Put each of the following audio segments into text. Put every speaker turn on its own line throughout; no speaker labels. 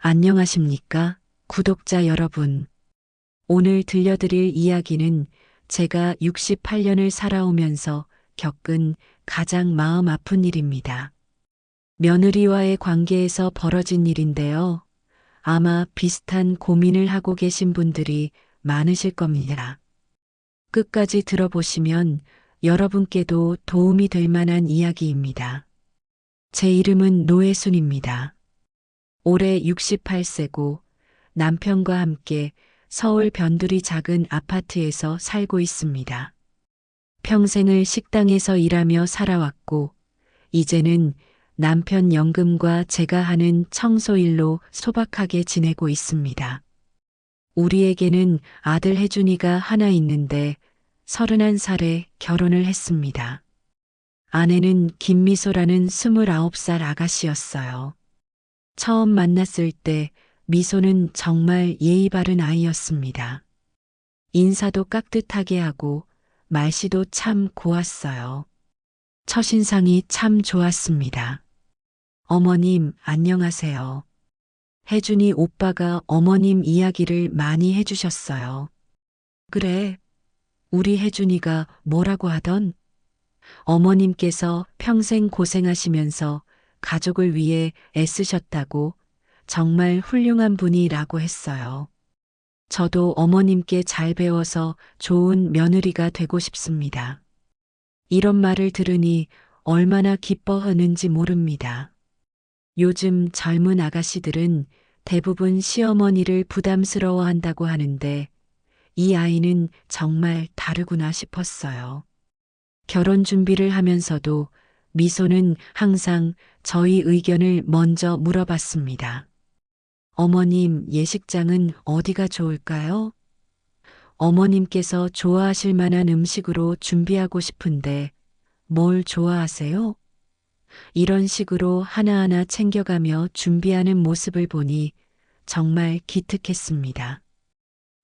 안녕하십니까, 구독자 여러분. 오늘 들려드릴 이야기는 제가 68년을 살아오면서 겪은 가장 마음 아픈 일입니다. 며느리와의 관계에서 벌어진 일인데요. 아마 비슷한 고민을 하고 계신 분들이 많으실 겁니다. 끝까지 들어보시면 여러분께도 도움이 될 만한 이야기입니다. 제 이름은 노혜순입니다. 올해 68세고 남편과 함께 서울 변두리 작은 아파트에서 살고 있습니다. 평생을 식당에서 일하며 살아왔고, 이제는 남편 연금과 제가 하는 청소일로 소박하게 지내고 있습니다. 우리에게는 아들 혜준이가 하나 있는데 31살에 결혼을 했습니다. 아내는 김미소라는 29살 아가씨였어요. 처음 만났을 때 미소는 정말 예의 바른 아이였습니다. 인사도 깍듯하게 하고 말씨도 참 고왔어요. 첫인상이 참 좋았습니다. 어머님, 안녕하세요. 혜준이 오빠가 어머님 이야기를 많이 해주셨어요. 그래, 우리 혜준이가 뭐라고 하던? 어머님께서 평생 고생하시면서 가족을 위해 애쓰셨다고 정말 훌륭한 분이라고 했어요. 저도 어머님께 잘 배워서 좋은 며느리가 되고 싶습니다. 이런 말을 들으니 얼마나 기뻐하는지 모릅니다. 요즘 젊은 아가씨들은 대부분 시어머니를 부담스러워 한다고 하는데 이 아이는 정말 다르구나 싶었어요. 결혼 준비를 하면서도 미소는 항상 저희 의견을 먼저 물어봤습니다. 어머님, 예식장은 어디가 좋을까요? 어머님께서 좋아하실 만한 음식으로 준비하고 싶은데 뭘 좋아하세요? 이런 식으로 하나하나 챙겨가며 준비하는 모습을 보니 정말 기특했습니다.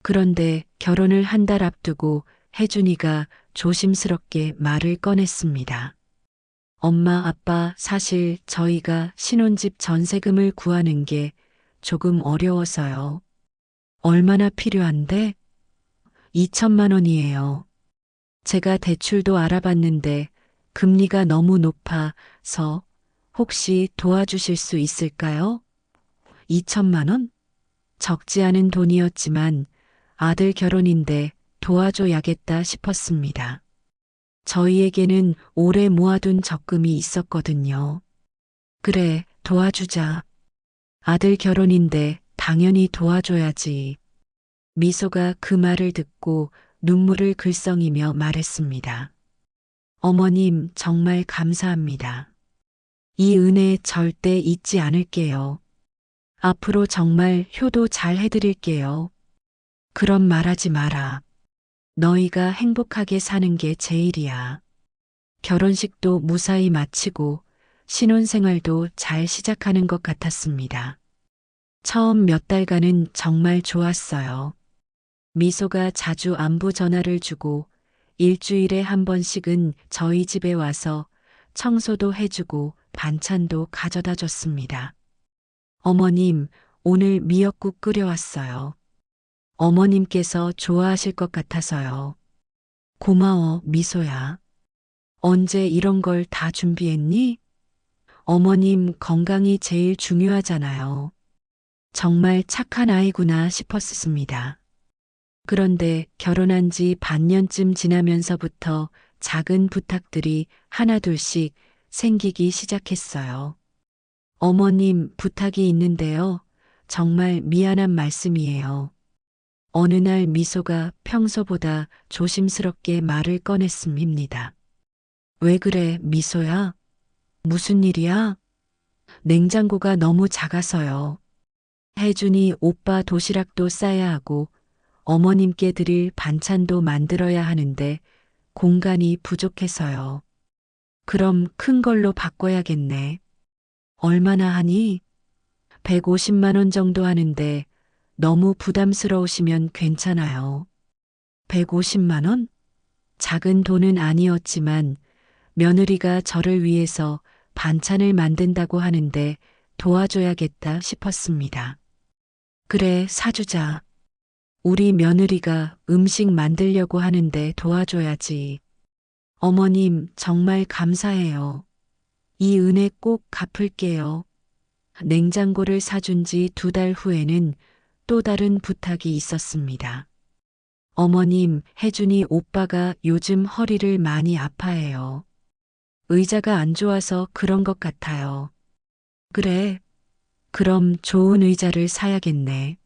그런데 결혼을 한 달 앞두고 혜준이가 조심스럽게 말을 꺼냈습니다. 엄마, 아빠, 사실 저희가 신혼집 전세금을 구하는 게 조금 어려워서요. 얼마나 필요한데? 2천만 원이에요. 제가 대출도 알아봤는데 금리가 너무 높아서 혹시 도와주실 수 있을까요? 2천만 원? 적지 않은 돈이었지만 아들 결혼인데 도와줘야겠다 싶었습니다. 저희에게는 오래 모아둔 적금이 있었거든요. 그래, 도와주자. 아들 결혼인데 당연히 도와줘야지. 미소가 그 말을 듣고 눈물을 글썽이며 말했습니다. 어머님, 정말 감사합니다. 이 은혜 절대 잊지 않을게요. 앞으로 정말 효도 잘 해드릴게요. 그런 말하지 마라. 너희가 행복하게 사는 게 제일이야. 결혼식도 무사히 마치고 신혼생활도 잘 시작하는 것 같았습니다. 처음 몇 달간은 정말 좋았어요. 미소가 자주 안부 전화를 주고 일주일에 한 번씩은 저희 집에 와서 청소도 해주고 반찬도 가져다 줬습니다. 어머님, 오늘 미역국 끓여왔어요. 어머님께서 좋아하실 것 같아서요. 고마워, 미소야. 언제 이런 걸 다 준비했니? 어머님 건강이 제일 중요하잖아요. 정말 착한 아이구나 싶었습니다. 그런데 결혼한 지 반년쯤 지나면서부터 작은 부탁들이 하나둘씩 생기기 시작했어요. 어머님, 부탁이 있는데요. 정말 미안한 말씀이에요. 어느 날 미소가 평소보다 조심스럽게 말을 꺼냈습니다. 왜 그래, 미소야? 무슨 일이야? 냉장고가 너무 작아서요. 혜준이 오빠 도시락도 싸야 하고 어머님께 드릴 반찬도 만들어야 하는데 공간이 부족해서요. 그럼 큰 걸로 바꿔야겠네. 얼마나 하니? 150만 원 정도 하는데 너무 부담스러우시면 괜찮아요. 150만 원? 작은 돈은 아니었지만 며느리가 저를 위해서 반찬을 만든다고 하는데 도와줘야겠다 싶었습니다. 그래, 사주자. 우리 며느리가 음식 만들려고 하는데 도와줘야지. 어머님, 정말 감사해요. 이 은혜 꼭 갚을게요. 냉장고를 사준 지 2달 후에는 또 다른 부탁이 있었습니다. 어머님, 혜준이 오빠가 요즘 허리를 많이 아파해요. 의자가 안 좋아서 그런 것 같아요. 그래, 그럼 좋은 의자를 사야겠네.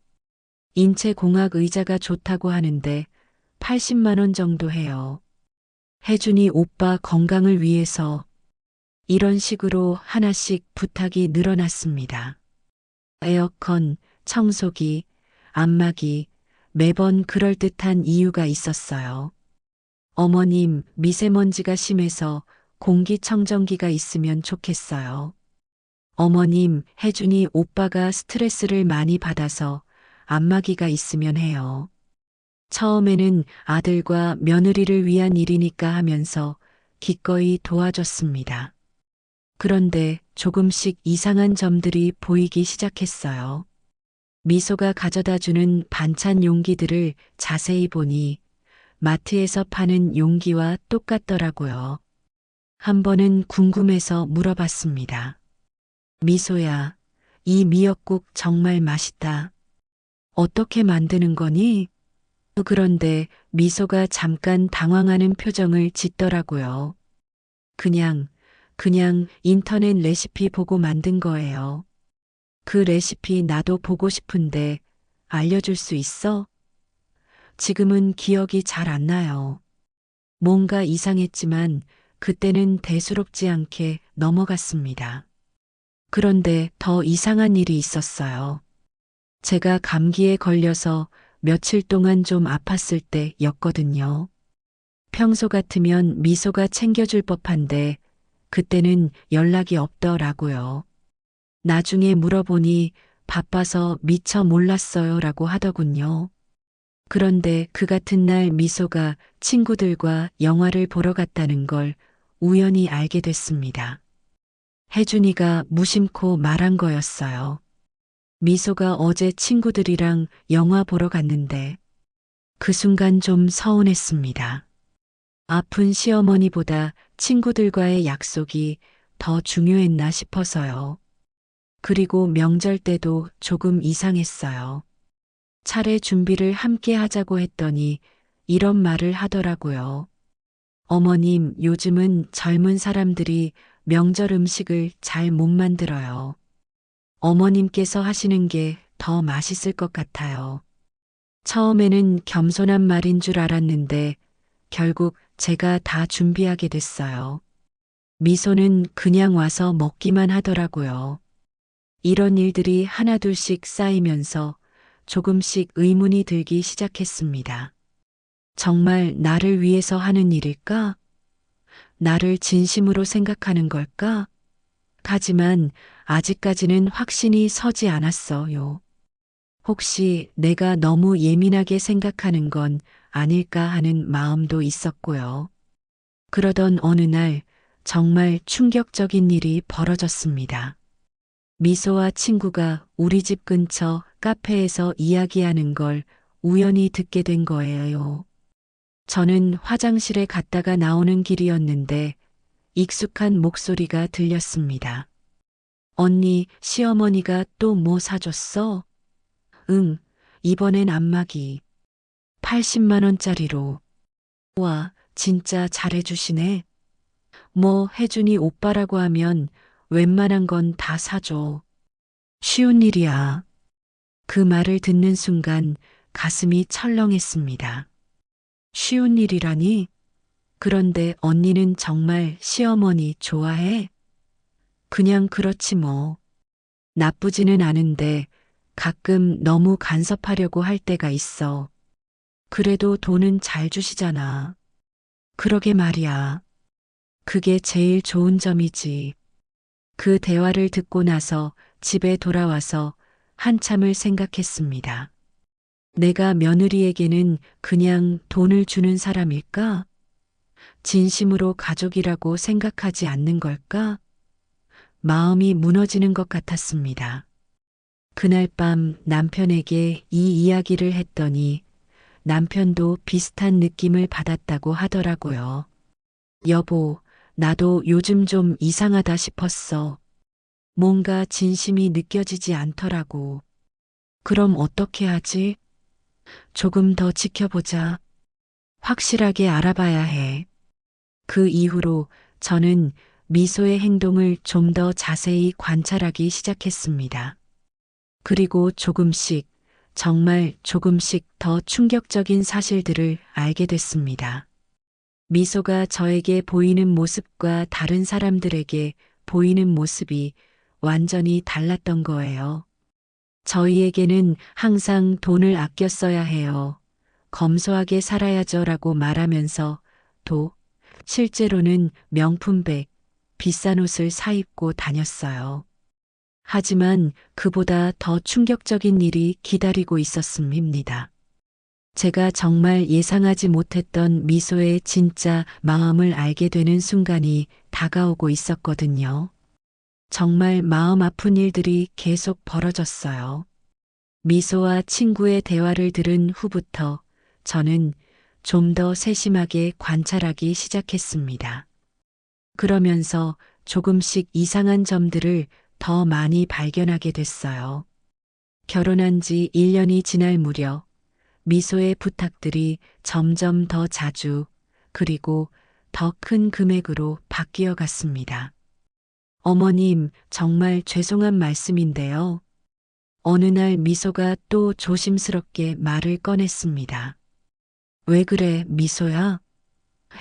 인체공학 의자가 좋다고 하는데 80만 원 정도 해요. 혜준이 오빠 건강을 위해서 이런 식으로 하나씩 부탁이 늘어났습니다. 에어컨, 청소기, 안마기, 매번 그럴듯한 이유가 있었어요. 어머님, 미세먼지가 심해서 공기청정기가 있으면 좋겠어요. 어머님, 혜준이 오빠가 스트레스를 많이 받아서 안마기가 있으면 해요. 처음에는 아들과 며느리를 위한 일이니까 하면서 기꺼이 도와줬습니다. 그런데 조금씩 이상한 점들이 보이기 시작했어요. 미소가 가져다 주는 반찬 용기들을 자세히 보니 마트에서 파는 용기와 똑같더라고요. 한 번은 궁금해서 물어봤습니다. 미소야, 이 미역국 정말 맛있다. 어떻게 만드는 거니? 그런데 미소가 잠깐 당황하는 표정을 짓더라고요. 그냥, 그냥 인터넷 레시피 보고 만든 거예요. 그 레시피 나도 보고 싶은데 알려줄 수 있어? 지금은 기억이 잘 안 나요. 뭔가 이상했지만 그때는 대수롭지 않게 넘어갔습니다. 그런데 더 이상한 일이 있었어요. 제가 감기에 걸려서 며칠 동안 좀 아팠을 때였거든요. 평소 같으면 미소가 챙겨줄 법한데 그때는 연락이 없더라고요. 나중에 물어보니 바빠서 미처 몰랐어요 라고 하더군요. 그런데 그 같은 날 미소가 친구들과 영화를 보러 갔다는 걸 우연히 알게 됐습니다. 혜준이가 무심코 말한 거였어요. 미소가 어제 친구들이랑 영화 보러 갔는데 그 순간 좀 서운했습니다. 아픈 시어머니보다 친구들과의 약속이 더 중요했나 싶어서요. 그리고 명절 때도 조금 이상했어요. 차례 준비를 함께 하자고 했더니 이런 말을 하더라고요. 어머님, 요즘은 젊은 사람들이 명절 음식을 잘 못 만들어요. 어머님께서 하시는 게 더 맛있을 것 같아요. 처음에는 겸손한 말인 줄 알았는데 결국 제가 다 준비하게 됐어요. 미소는 그냥 와서 먹기만 하더라고요. 이런 일들이 하나둘씩 쌓이면서 조금씩 의문이 들기 시작했습니다. 정말 나를 위해서 하는 일일까? 나를 진심으로 생각하는 걸까? 하지만 아직까지는 확신이 서지 않았어요. 혹시 내가 너무 예민하게 생각하는 건 아닐까 하는 마음도 있었고요. 그러던 어느 날 정말 충격적인 일이 벌어졌습니다. 미소와 친구가 우리 집 근처 카페에서 이야기하는 걸 우연히 듣게 된 거예요. 저는 화장실에 갔다가 나오는 길이었는데 익숙한 목소리가 들렸습니다. 언니, 시어머니가 또 뭐 사줬어? 응, 이번엔 안마기. 80만 원짜리로. 와, 진짜 잘해주시네. 뭐 혜준이 오빠라고 하면 웬만한 건 다 사줘. 쉬운 일이야. 그 말을 듣는 순간 가슴이 철렁했습니다. 쉬운 일이라니? 그런데 언니는 정말 시어머니 좋아해? 그냥 그렇지 뭐. 나쁘지는 않은데 가끔 너무 간섭하려고 할 때가 있어. 그래도 돈은 잘 주시잖아. 그러게 말이야. 그게 제일 좋은 점이지. 그 대화를 듣고 나서 집에 돌아와서 한참을 생각했습니다. 내가 며느리에게는 그냥 돈을 주는 사람일까? 진심으로 가족이라고 생각하지 않는 걸까? 마음이 무너지는 것 같았습니다. 그날 밤 남편에게 이 이야기를 했더니 남편도 비슷한 느낌을 받았다고 하더라고요. 여보, 나도 요즘 좀 이상하다 싶었어. 뭔가 진심이 느껴지지 않더라고. 그럼 어떻게 하지? 조금 더 지켜보자. 확실하게 알아봐야 해. 그 이후로 저는 미소의 행동을 좀 더 자세히 관찰하기 시작했습니다. 그리고 조금씩, 정말 조금씩 더 충격적인 사실들을 알게 됐습니다. 미소가 저에게 보이는 모습과 다른 사람들에게 보이는 모습이 완전히 달랐던 거예요. 저희에게는 항상 돈을 아껴 써야 해요. 검소하게 살아야죠 라고 말하면서 또 실제로는 명품백, 비싼 옷을 사입고 다녔어요. 하지만 그보다 더 충격적인 일이 기다리고 있었음입니다. 제가 정말 예상하지 못했던 미소의 진짜 마음을 알게 되는 순간이 다가오고 있었거든요. 정말 마음 아픈 일들이 계속 벌어졌어요. 미소와 친구의 대화를 들은 후부터 저는 좀 더 세심하게 관찰하기 시작했습니다. 그러면서 조금씩 이상한 점들을 더 많이 발견하게 됐어요. 결혼한 지 1년이 지날 무렵 미소의 부탁들이 점점 더 자주 그리고 더 큰 금액으로 바뀌어 갔습니다. 어머님, 정말 죄송한 말씀인데요. 어느 날 미소가 또 조심스럽게 말을 꺼냈습니다. 왜 그래, 미소야?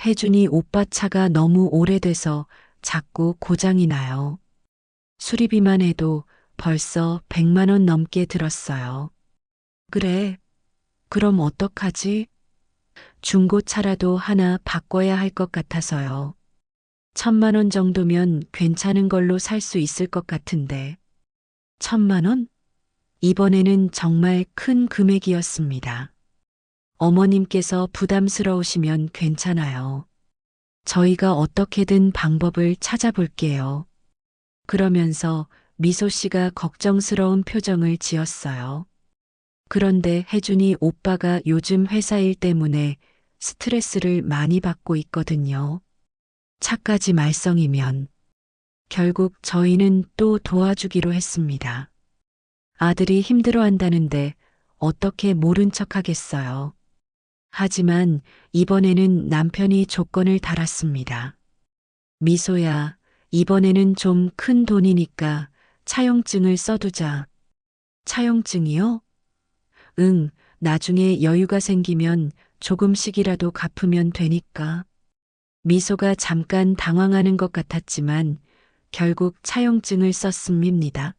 혜준이 오빠 차가 너무 오래돼서 자꾸 고장이 나요. 수리비만 해도 벌써 100만 원 넘게 들었어요. 그래, 그럼 어떡하지? 중고차라도 하나 바꿔야 할 것 같아서요. 1,000만 원 정도면 괜찮은 걸로 살 수 있을 것 같은데. 1,000만 원? 이번에는 정말 큰 금액이었습니다. 어머님께서 부담스러우시면 괜찮아요. 저희가 어떻게든 방법을 찾아볼게요. 그러면서 미소 씨가 걱정스러운 표정을 지었어요. 그런데 혜준이 오빠가 요즘 회사 일 때문에 스트레스를 많이 받고 있거든요. 차까지 말썽이면 결국 저희는 또 도와주기로 했습니다. 아들이 힘들어한다는데 어떻게 모른 척 하겠어요. 하지만 이번에는 남편이 조건을 달았습니다. 미소야, 이번에는 좀 큰 돈이니까 차용증을 써두자. 차용증이요? 응, 나중에 여유가 생기면 조금씩이라도 갚으면 되니까. 미소가 잠깐 당황하는 것 같았지만 결국 차용증을 썼음입니다.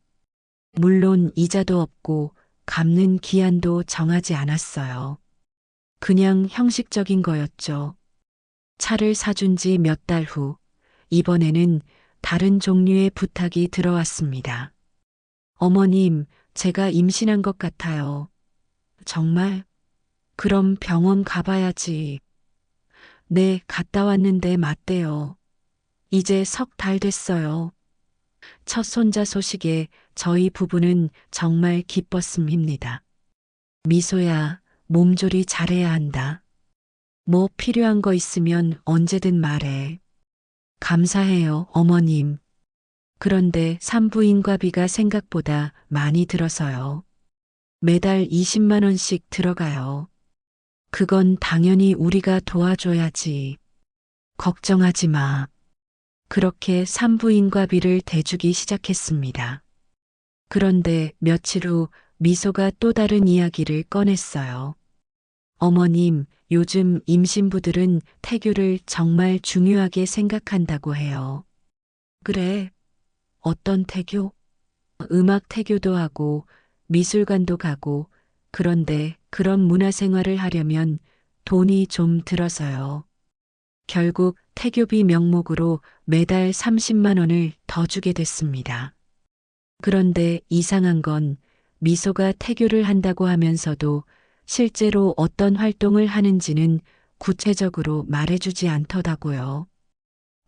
물론 이자도 없고 갚는 기한도 정하지 않았어요. 그냥 형식적인 거였죠. 차를 사준 지 몇 달 후, 이번에는 다른 종류의 부탁이 들어왔습니다. 어머님, 제가 임신한 것 같아요. 정말? 그럼 병원 가봐야지. 네, 갔다 왔는데 맞대요. 이제 석 달 됐어요. 첫 손자 소식에 저희 부부는 정말 기뻤음입니다. 미소야, 몸조리 잘해야 한다. 뭐 필요한 거 있으면 언제든 말해. 감사해요, 어머님. 그런데 산부인과비가 생각보다 많이 들어서요. 매달 20만 원씩 들어가요. 그건 당연히 우리가 도와줘야지. 걱정하지 마. 그렇게 산부인과비를 대주기 시작했습니다. 그런데 며칠 후 미소가 또 다른 이야기를 꺼냈어요. 어머님, 요즘 임신부들은 태교를 정말 중요하게 생각한다고 해요. 그래, 어떤 태교? 음악 태교도 하고 미술관도 가고 그런데 그런 문화생활을 하려면 돈이 좀 들어서요. 결국 태교비 명목으로 매달 30만 원을 더 주게 됐습니다. 그런데 이상한 건 미소가 태교를 한다고 하면서도 실제로 어떤 활동을 하는지는 구체적으로 말해주지 않더라고요.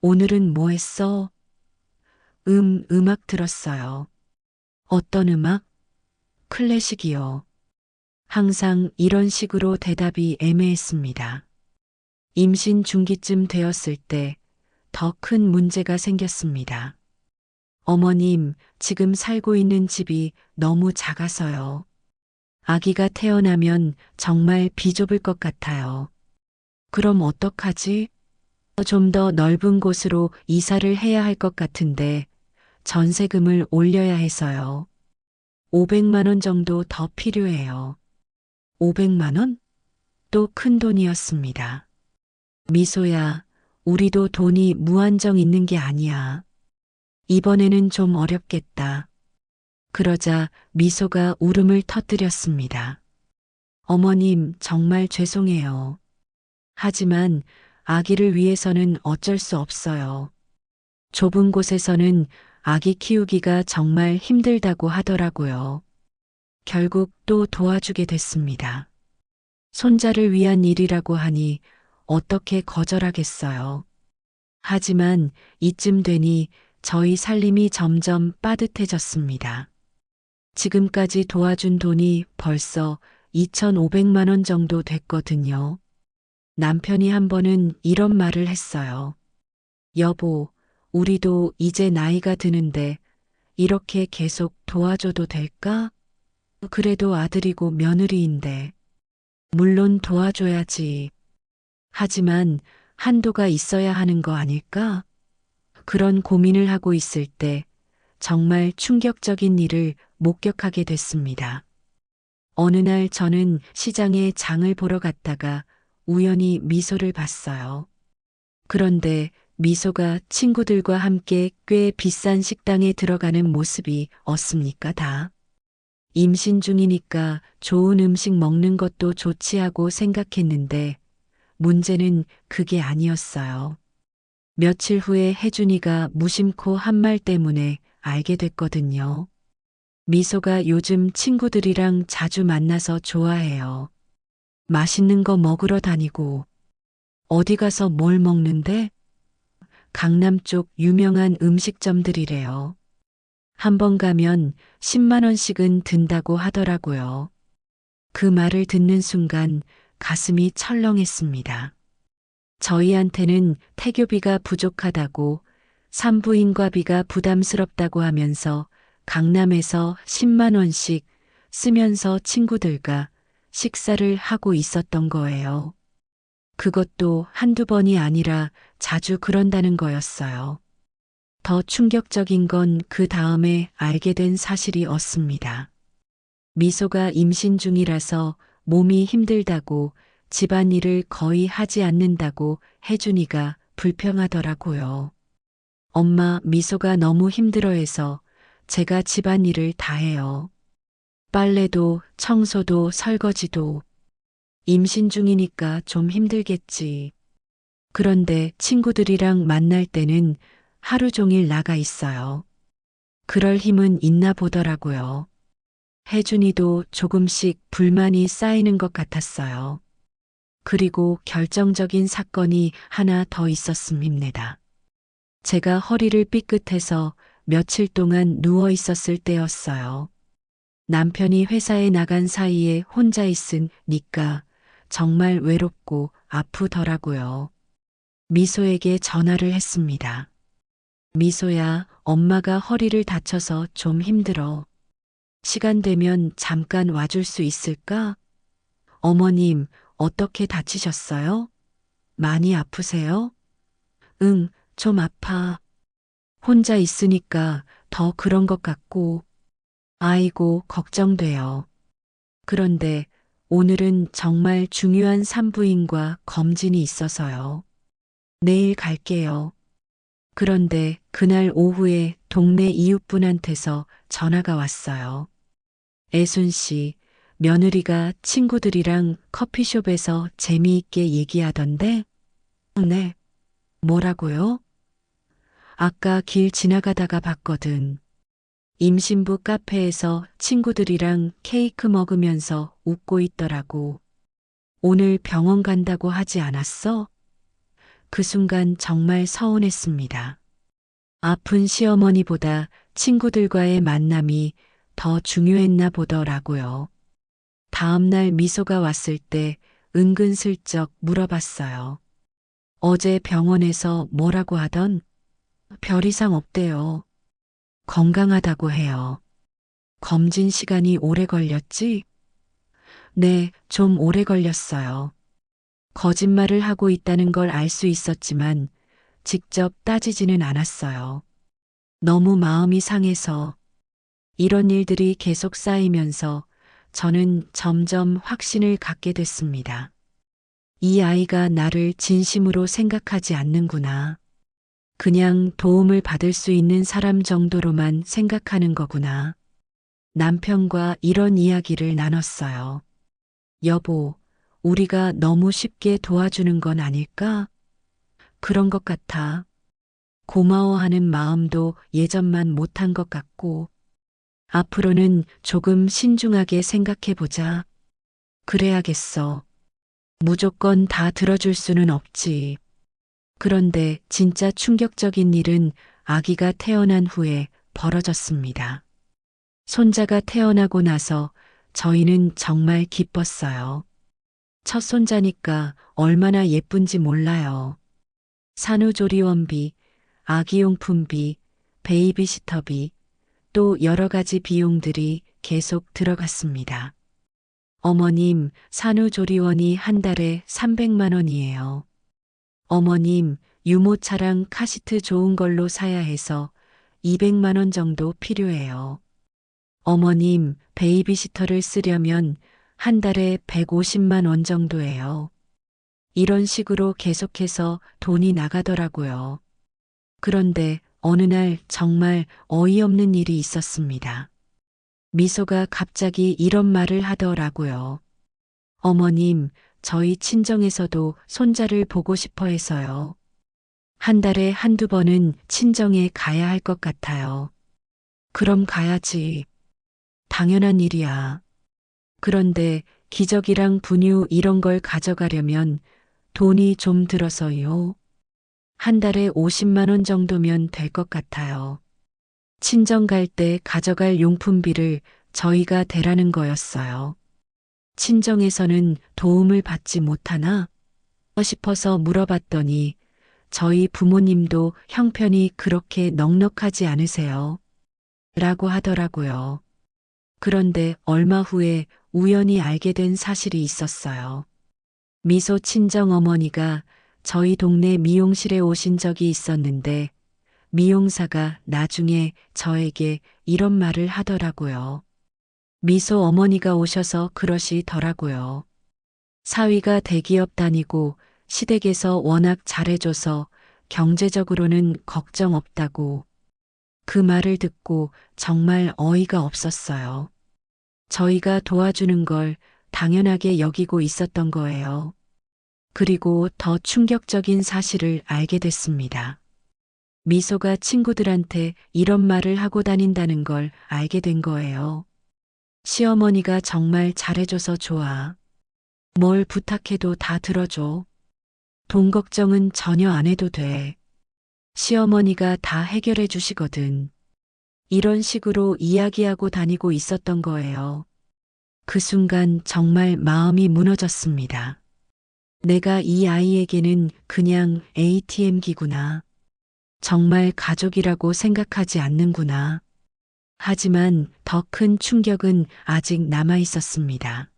오늘은 뭐 했어? 음악 들었어요. 어떤 음악? 클래식이요. 항상 이런 식으로 대답이 애매했습니다. 임신 중기쯤 되었을 때 더 큰 문제가 생겼습니다. 어머님, 지금 살고 있는 집이 너무 작아서요. 아기가 태어나면 정말 비좁을 것 같아요. 그럼 어떡하지? 좀 더 넓은 곳으로 이사를 해야 할 것 같은데 전세금을 올려야 해서요. 500만 원 정도 더 필요해요. 500만 원? 또 큰 돈이었습니다. 미소야, 우리도 돈이 무한정 있는 게 아니야. 이번에는 좀 어렵겠다. 그러자 미소가 울음을 터뜨렸습니다. 어머님, 정말 죄송해요. 하지만 아기를 위해서는 어쩔 수 없어요. 좁은 곳에서는 아기 키우기가 정말 힘들다고 하더라고요. 결국 또 도와주게 됐습니다. 손자를 위한 일이라고 하니 어떻게 거절하겠어요. 하지만 이쯤 되니 저희 살림이 점점 빠듯해졌습니다. 지금까지 도와준 돈이 벌써 2,500만 원 정도 됐거든요. 남편이 한 번은 이런 말을 했어요. 여보, 우리도 이제 나이가 드는데 이렇게 계속 도와줘도 될까? 그래도 아들이고 며느리인데. 물론 도와줘야지. 하지만 한도가 있어야 하는 거 아닐까? 그런 고민을 하고 있을 때 정말 충격적인 일을 목격하게 됐습니다. 어느 날 저는 시장에 장을 보러 갔다가 우연히 미소를 봤어요. 그런데 미소가 친구들과 함께 꽤 비싼 식당에 들어가는 모습이 없습니까 다. 임신 중이니까 좋은 음식 먹는 것도 좋지 하고 생각했는데 문제는 그게 아니었어요. 며칠 후에 혜준이가 무심코 한 말 때문에 알게 됐거든요. 미소가 요즘 친구들이랑 자주 만나서 좋아해요. 맛있는 거 먹으러 다니고 어디 가서 뭘 먹는데? 강남 쪽 유명한 음식점들이래요. 한 번 가면 10만 원씩은 든다고 하더라고요. 그 말을 듣는 순간 가슴이 철렁했습니다. 저희한테는 태교비가 부족하다고 산부인과비가 부담스럽다고 하면서 강남에서 10만 원씩 쓰면서 친구들과 식사를 하고 있었던 거예요. 그것도 한두 번이 아니라 자주 그런다는 거였어요. 더 충격적인 건 그 다음에 알게 된 사실이었습니다. 미소가 임신 중이라서 몸이 힘들다고 집안일을 거의 하지 않는다고 혜준이가 불평하더라고요. 엄마, 미소가 너무 힘들어해서 제가 집안일을 다 해요. 빨래도, 청소도, 설거지도. 임신 중이니까 좀 힘들겠지. 그런데 친구들이랑 만날 때는 하루 종일 나가 있어요. 그럴 힘은 있나 보더라고요. 혜준이도 조금씩 불만이 쌓이는 것 같았어요. 그리고 결정적인 사건이 하나 더 있었습니다. 제가 허리를 삐끗해서 며칠 동안 누워 있었을 때였어요. 남편이 회사에 나간 사이에 혼자 있으니까 정말 외롭고 아프더라고요. 미소에게 전화를 했습니다. 미소야, 엄마가 허리를 다쳐서 좀 힘들어. 시간 되면 잠깐 와줄 수 있을까? 어머님, 어떻게 다치셨어요? 많이 아프세요? 응, 좀 아파. 혼자 있으니까 더 그런 것 같고. 아이고, 걱정돼요. 그런데 오늘은 정말 중요한 산부인과 검진이 있어서요. 내일 갈게요. 그런데 그날 오후에 동네 이웃분한테서 전화가 왔어요. 애순 씨, 며느리가 친구들이랑 커피숍에서 재미있게 얘기하던데? 네. 뭐라고요? 아까 길 지나가다가 봤거든. 임신부 카페에서 친구들이랑 케이크 먹으면서 웃고 있더라고. 오늘 병원 간다고 하지 않았어? 그 순간 정말 서운했습니다. 아픈 시어머니보다 친구들과의 만남이 더 중요했나 보더라고요. 다음날 미소가 왔을 때 은근슬쩍 물어봤어요. 어제 병원에서 뭐라고 하던? 별 이상 없대요. 건강하다고 해요. 검진 시간이 오래 걸렸지? 네, 좀 오래 걸렸어요. 거짓말을 하고 있다는 걸 알 수 있었지만 직접 따지지는 않았어요. 너무 마음이 상해서 이런 일들이 계속 쌓이면서 저는 점점 확신을 갖게 됐습니다. 이 아이가 나를 진심으로 생각하지 않는구나. 그냥 도움을 받을 수 있는 사람 정도로만 생각하는 거구나. 남편과 이런 이야기를 나눴어요. 여보, 우리가 너무 쉽게 도와주는 건 아닐까? 그런 것 같아. 고마워하는 마음도 예전만 못한 것 같고, 앞으로는 조금 신중하게 생각해 보자. 그래야겠어. 무조건 다 들어줄 수는 없지. 그런데 진짜 충격적인 일은 아기가 태어난 후에 벌어졌습니다. 손자가 태어나고 나서 저희는 정말 기뻤어요. 첫 손자니까 얼마나 예쁜지 몰라요. 산후조리원비, 아기용품비, 베이비시터비, 또 여러 가지 비용들이 계속 들어갔습니다. 어머님, 산후조리원이 한 달에 300만 원이에요. 어머님, 유모차랑 카시트 좋은 걸로 사야 해서 200만 원 정도 필요해요. 어머님, 베이비시터를 쓰려면 한 달에 150만 원 정도예요. 이런 식으로 계속해서 돈이 나가더라고요. 그런데 어느 날 정말 어이없는 일이 있었습니다. 미소가 갑자기 이런 말을 하더라고요. 어머님, 저희 친정에서도 손자를 보고 싶어 해서요. 한 달에 한두 번은 친정에 가야 할 것 같아요. 그럼 가야지. 당연한 일이야. 그런데 기저귀랑 분유 이런 걸 가져가려면 돈이 좀 들어서요. 한 달에 50만 원 정도면 될 것 같아요. 친정 갈 때 가져갈 용품비를 저희가 대라는 거였어요. 친정에서는 도움을 받지 못하나 싶어서 물어봤더니 저희 부모님도 형편이 그렇게 넉넉하지 않으세요. 라고 하더라고요. 그런데 얼마 후에 우연히 알게 된 사실이 있었어요. 미소 친정 어머니가 저희 동네 미용실에 오신 적이 있었는데 미용사가 나중에 저에게 이런 말을 하더라고요. 미소 어머니가 오셔서 그러시더라고요. 사위가 대기업 다니고 시댁에서 워낙 잘해줘서 경제적으로는 걱정 없다고. 그 말을 듣고 정말 어이가 없었어요. 저희가 도와주는 걸 당연하게 여기고 있었던 거예요. 그리고 더 충격적인 사실을 알게 됐습니다. 미소가 친구들한테 이런 말을 하고 다닌다는 걸 알게 된 거예요. 시어머니가 정말 잘해줘서 좋아. 뭘 부탁해도 다 들어줘. 돈 걱정은 전혀 안 해도 돼. 시어머니가 다 해결해 주시거든. 이런 식으로 이야기하고 다니고 있었던 거예요. 그 순간 정말 마음이 무너졌습니다. 내가 이 아이에게는 그냥 ATM 기구나. 정말 가족이라고 생각하지 않는구나. 하지만 더 큰 충격은 아직 남아 있었습니다.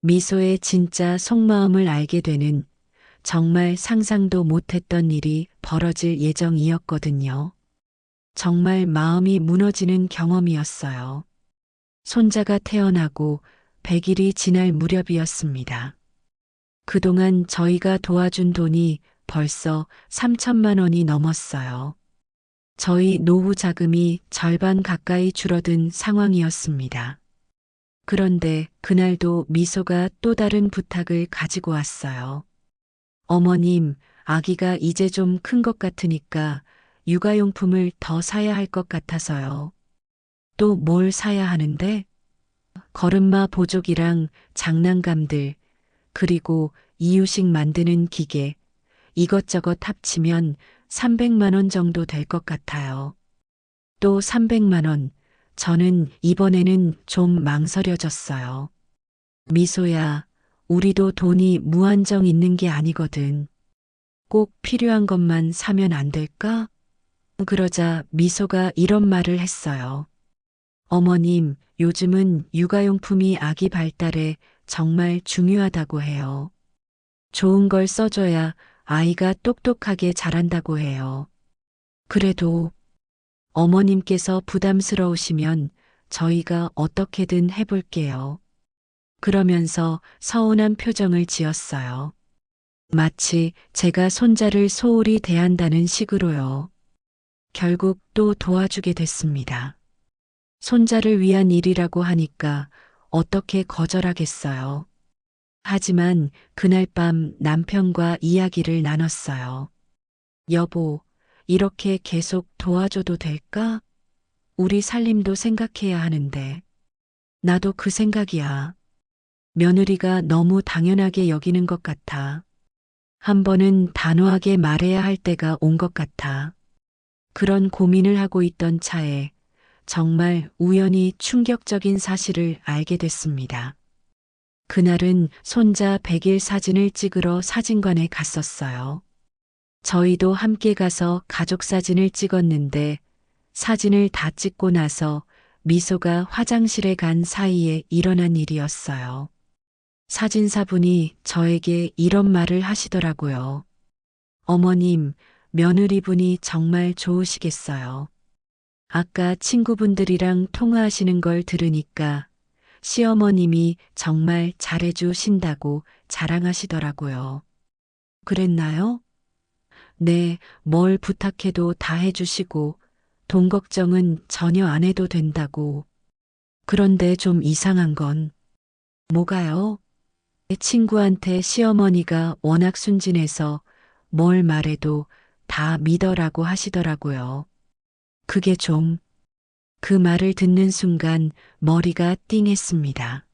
미소의 진짜 속마음을 알게 되는 정말 상상도 못했던 일이 벌어질 예정이었거든요. 정말 마음이 무너지는 경험이었어요. 손자가 태어나고 100일이 지날 무렵이었습니다. 그동안 저희가 도와준 돈이 벌써 3천만 원이 넘었어요. 저희 노후 자금이 절반 가까이 줄어든 상황이었습니다. 그런데 그날도 미소가 또 다른 부탁을 가지고 왔어요. 어머님, 아기가 이제 좀 큰 것 같으니까 육아용품을 더 사야 할 것 같아서요. 또 뭘 사야 하는데? 걸음마 보조기랑 장난감들, 그리고 이유식 만드는 기계, 이것저것 합치면 300만 원 정도 될 것 같아요. 또 300만 원, 저는 이번에는 좀 망설여졌어요. 미소야, 우리도 돈이 무한정 있는 게 아니거든. 꼭 필요한 것만 사면 안 될까? 그러자 미소가 이런 말을 했어요. 어머님, 요즘은 육아용품이 아기 발달에 정말 중요하다고 해요. 좋은 걸 써줘야 아이가 똑똑하게 자란다고 해요. 그래도 어머님께서 부담스러우시면 저희가 어떻게든 해볼게요. 그러면서 서운한 표정을 지었어요. 마치 제가 손자를 소홀히 대한다는 식으로요. 결국 또 도와주게 됐습니다. 손자를 위한 일이라고 하니까 어떻게 거절하겠어요. 하지만 그날 밤 남편과 이야기를 나눴어요. 여보, 이렇게 계속 도와줘도 될까? 우리 살림도 생각해야 하는데. 나도 그 생각이야. 며느리가 너무 당연하게 여기는 것 같아. 한 번은 단호하게 말해야 할 때가 온 것 같아. 그런 고민을 하고 있던 차에 정말 우연히 충격적인 사실을 알게 됐습니다. 그날은 손자 100일 사진을 찍으러 사진관에 갔었어요. 저희도 함께 가서 가족 사진을 찍었는데 사진을 다 찍고 나서 미소가 화장실에 간 사이에 일어난 일이었어요. 사진사분이 저에게 이런 말을 하시더라고요. 어머님, 며느리분이 정말 좋으시겠어요. 아까 친구분들이랑 통화하시는 걸 들으니까 시어머님이 정말 잘해주신다고 자랑하시더라고요. 그랬나요? 네, 뭘 부탁해도 다 해주시고 돈 걱정은 전혀 안 해도 된다고. 그런데 좀 이상한 건 뭐가요? 내 친구한테 시어머니가 워낙 순진해서 뭘 말해도 다 믿어라고 하시더라고요. 그게 좀, 그 말을 듣는 순간 머리가 띵했습니다.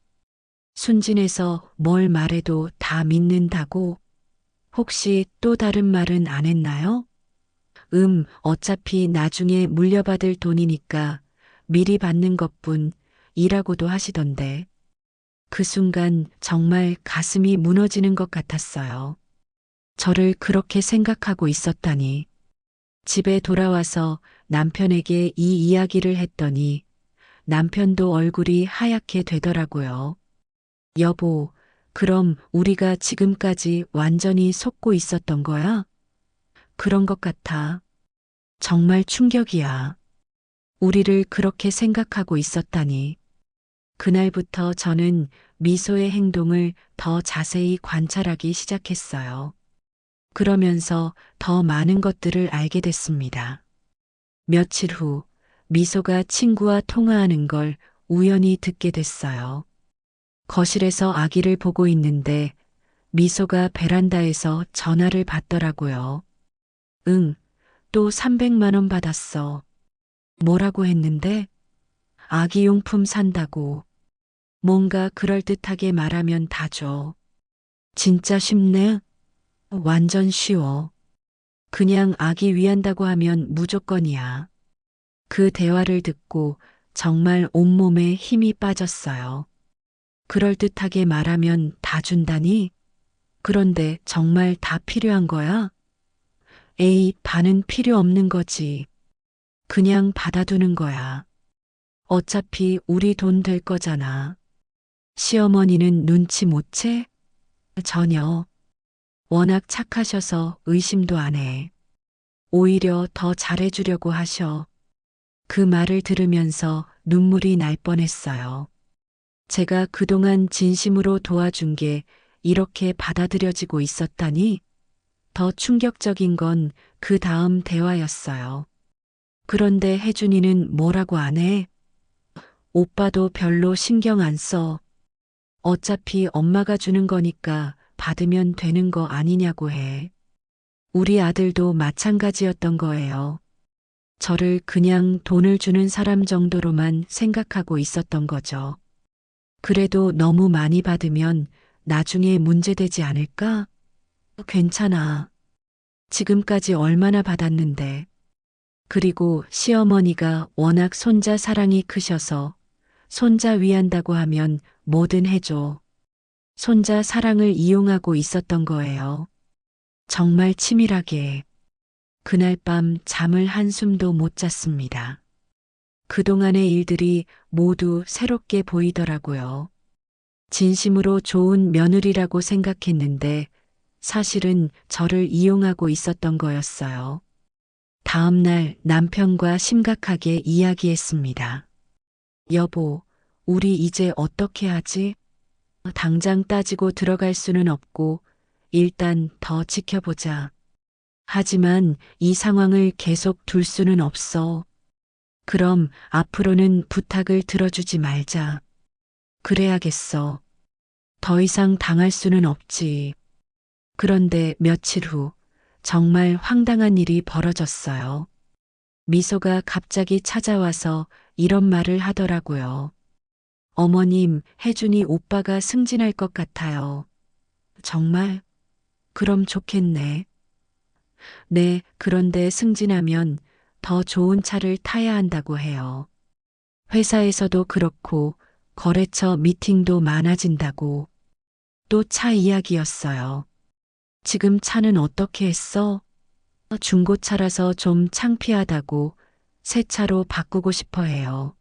순진해서 뭘 말해도 다 믿는다고? 혹시 또 다른 말은 안 했나요? 어차피 나중에 물려받을 돈이니까 미리 받는 것뿐 이라고도 하시던데. 그 순간 정말 가슴이 무너지는 것 같았어요. 저를 그렇게 생각하고 있었다니. 집에 돌아와서 남편에게 이 이야기를 했더니 남편도 얼굴이 하얗게 되더라고요. 여보, 그럼 우리가 지금까지 완전히 속고 있었던 거야? 그런 것 같아. 정말 충격이야. 우리를 그렇게 생각하고 있었다니. 그날부터 저는 미소의 행동을 더 자세히 관찰하기 시작했어요. 그러면서 더 많은 것들을 알게 됐습니다. 며칠 후 미소가 친구와 통화하는 걸 우연히 듣게 됐어요. 거실에서 아기를 보고 있는데 미소가 베란다에서 전화를 받더라고요. 응, 또 300만 원 받았어. 뭐라고 했는데? 아기용품 산다고. 뭔가 그럴듯하게 말하면 다 줘. 진짜 쉽네? 완전 쉬워. 그냥 아기 위한다고 하면 무조건이야. 그 대화를 듣고 정말 온몸에 힘이 빠졌어요. 그럴듯하게 말하면 다 준다니? 그런데 정말 다 필요한 거야? 에이, 반은 필요 없는 거지. 그냥 받아두는 거야. 어차피 우리 돈 될 거잖아. 시어머니는 눈치 못 채? 전혀. 워낙 착하셔서 의심도 안 해. 오히려 더 잘해주려고 하셔. 그 말을 들으면서 눈물이 날 뻔했어요. 제가 그동안 진심으로 도와준 게 이렇게 받아들여지고 있었다니? 더 충격적인 건 그 다음 대화였어요. 그런데 혜준이는 뭐라고 안 해? 오빠도 별로 신경 안 써. 어차피 엄마가 주는 거니까 받으면 되는 거 아니냐고 해. 우리 아들도 마찬가지였던 거예요. 저를 그냥 돈을 주는 사람 정도로만 생각하고 있었던 거죠. 그래도 너무 많이 받으면 나중에 문제되지 않을까? 괜찮아. 지금까지 얼마나 받았는데. 그리고 시어머니가 워낙 손자 사랑이 크셔서 손자 위한다고 하면 뭐든 해줘. 손자 사랑을 이용하고 있었던 거예요. 정말 치밀하게. 그날 밤 잠을 한숨도 못 잤습니다. 그동안의 일들이 모두 새롭게 보이더라고요. 진심으로 좋은 며느리라고 생각했는데 사실은 저를 이용하고 있었던 거였어요. 다음 날 남편과 심각하게 이야기했습니다. 여보, 우리 이제 어떻게 하지? 당장 따지고 들어갈 수는 없고 일단 더 지켜보자. 하지만 이 상황을 계속 둘 수는 없어. 그럼 앞으로는 부탁을 들어주지 말자. 그래야겠어. 더 이상 당할 수는 없지. 그런데 며칠 후 정말 황당한 일이 벌어졌어요. 미소가 갑자기 찾아와서 이런 말을 하더라고요. 어머님, 혜준이 오빠가 승진할 것 같아요. 정말? 그럼 좋겠네. 네, 그런데 승진하면 더 좋은 차를 타야 한다고 해요. 회사에서도 그렇고 거래처 미팅도 많아진다고. 또 차 이야기였어요. 지금 차는 어떻게 했어? 중고차라서 좀 창피하다고 새 차로 바꾸고 싶어 해요.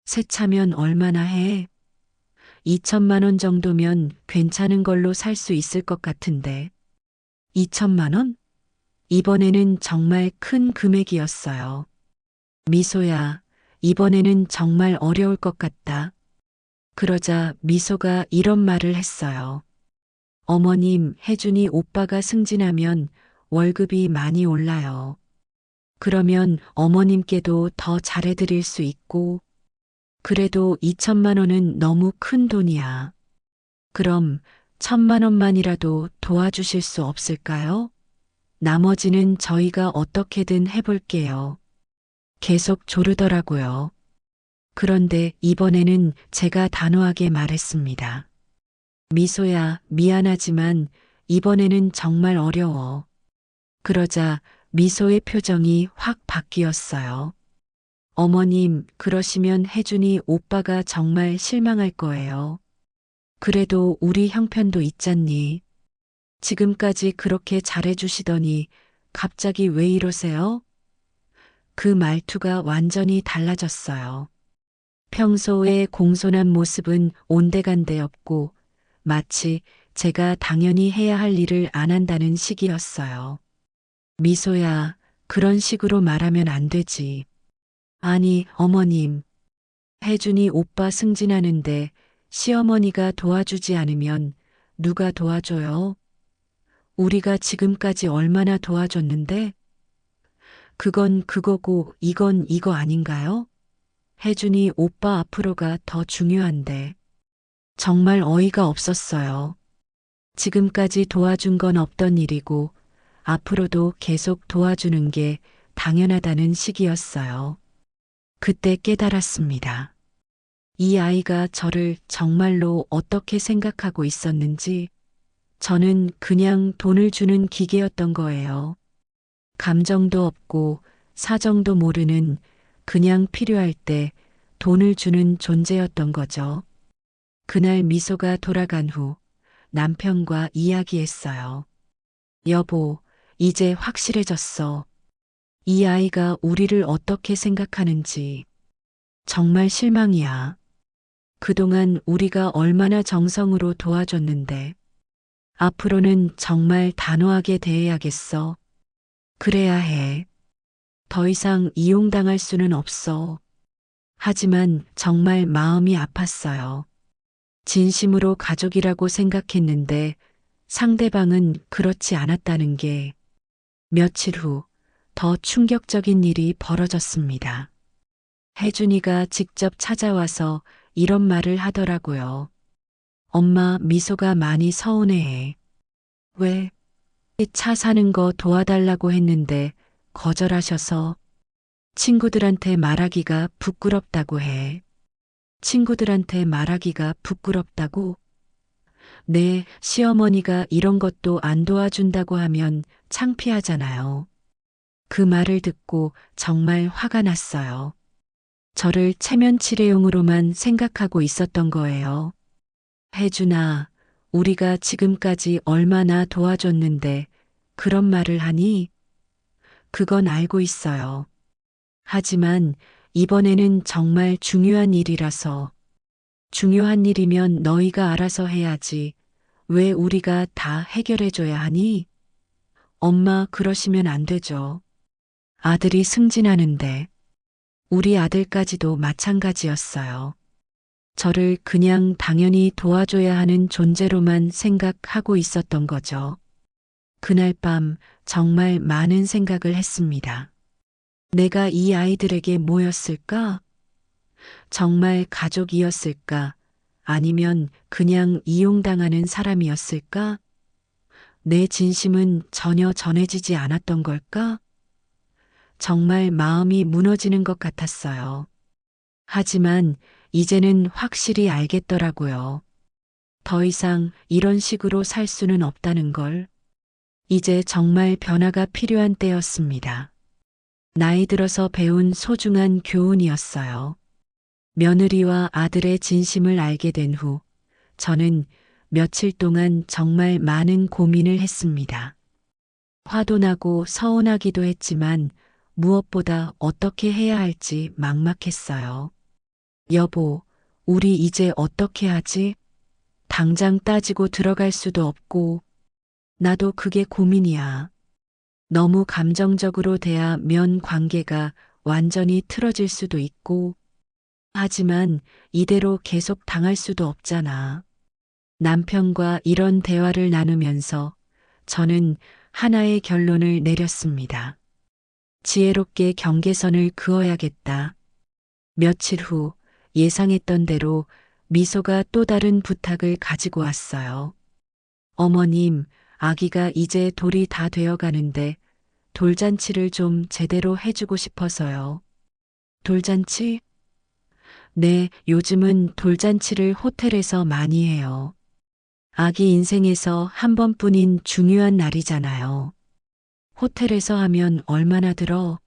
새 차면 얼마나 해? 2천만 원 정도면 괜찮은 걸로 살 수 있을 것 같은데. 2천만 원? 이번에는 정말 큰 금액이었어요. 미소야, 이번에는 정말 어려울 것 같다. 그러자 미소가 이런 말을 했어요. 어머님, 혜준이 오빠가 승진하면 월급이 많이 올라요. 그러면 어머님께도 더 잘해드릴 수 있고, 그래도 2천만 원은 너무 큰 돈이야. 그럼 1천만 원만이라도 도와주실 수 없을까요? 나머지는 저희가 어떻게든 해볼게요. 계속 조르더라고요. 그런데 이번에는 제가 단호하게 말했습니다. 미소야, 미안하지만 이번에는 정말 어려워. 그러자 미소의 표정이 확 바뀌었어요. 어머님, 그러시면 혜준이 오빠가 정말 실망할 거예요. 그래도 우리 형편도 있잖니. 지금까지 그렇게 잘해주시더니 갑자기 왜 이러세요? 그 말투가 완전히 달라졌어요. 평소의 공손한 모습은 온데간데 없고 마치 제가 당연히 해야 할 일을 안 한다는 식이었어요. 미소야, 그런 식으로 말하면 안 되지. 아니, 어머님. 혜준이 오빠 승진하는데 시어머니가 도와주지 않으면 누가 도와줘요? 우리가 지금까지 얼마나 도와줬는데? 그건 그거고 이건 이거 아닌가요? 혜준이 오빠 앞으로가 더 중요한데. 정말 어이가 없었어요. 지금까지 도와준 건 없던 일이고 앞으로도 계속 도와주는 게 당연하다는 식이었어요. 그때 깨달았습니다. 이 아이가 저를 정말로 어떻게 생각하고 있었는지 저는 그냥 돈을 주는 기계였던 거예요. 감정도 없고 사정도 모르는 그냥 필요할 때 돈을 주는 존재였던 거죠. 그날 미소가 돌아간 후 남편과 이야기했어요. 여보, 이제 확실해졌어. 이 아이가 우리를 어떻게 생각하는지. 정말 실망이야. 그동안 우리가 얼마나 정성으로 도와줬는데. 앞으로는 정말 단호하게 대해야겠어. 그래야 해. 더 이상 이용당할 수는 없어. 하지만 정말 마음이 아팠어요. 진심으로 가족이라고 생각했는데 상대방은 그렇지 않았다는 게 며칠 후 더 충격적인 일이 벌어졌습니다. 혜준이가 직접 찾아와서 이런 말을 하더라고요. 엄마, 미소가 많이 서운해해. 왜? 차 사는 거 도와달라고 했는데 거절하셔서 친구들한테 말하기가 부끄럽다고 해. 친구들한테 말하기가 부끄럽다고? 네, 시어머니가 이런 것도 안 도와준다고 하면 창피하잖아요. 그 말을 듣고 정말 화가 났어요. 저를 체면 치레용으로만 생각하고 있었던 거예요. 혜준아, 우리가 지금까지 얼마나 도와줬는데 그런 말을 하니? 그건 알고 있어요. 하지만 이번에는 정말 중요한 일이라서. 중요한 일이면 너희가 알아서 해야지. 왜 우리가 다 해결해줘야 하니? 엄마, 그러시면 안 되죠. 아들이 승진하는데 우리 아들까지도 마찬가지였어요. 저를 그냥 당연히 도와줘야 하는 존재로만 생각하고 있었던 거죠. 그날 밤 정말 많은 생각을 했습니다. 내가 이 아이들에게 뭐였을까? 정말 가족이었을까? 아니면 그냥 이용당하는 사람이었을까? 내 진심은 전혀 전해지지 않았던 걸까? 정말 마음이 무너지는 것 같았어요. 하지만 이제는 확실히 알겠더라고요. 더 이상 이런 식으로 살 수는 없다는 걸. 이제 정말 변화가 필요한 때였습니다. 나이 들어서 배운 소중한 교훈이었어요. 며느리와 아들의 진심을 알게 된 후, 저는 며칠 동안 정말 많은 고민을 했습니다. 화도 나고 서운하기도 했지만 무엇보다 어떻게 해야 할지 막막했어요. 여보, 우리 이제 어떻게 하지? 당장 따지고 들어갈 수도 없고, 나도 그게 고민이야. 너무 감정적으로 대하면 관계가 완전히 틀어질 수도 있고, 하지만 이대로 계속 당할 수도 없잖아. 남편과 이런 대화를 나누면서 저는 하나의 결론을 내렸습니다. 지혜롭게 경계선을 그어야겠다. 며칠 후 예상했던 대로 미소가 또 다른 부탁을 가지고 왔어요. 어머님, 아기가 이제 돌이 다 되어 가는데 돌잔치를 좀 제대로 해주고 싶어서요. 돌잔치? 네, 요즘은 돌잔치를 호텔에서 많이 해요. 아기 인생에서 한 번뿐인 중요한 날이잖아요. 호텔에서 하면 얼마나 들어?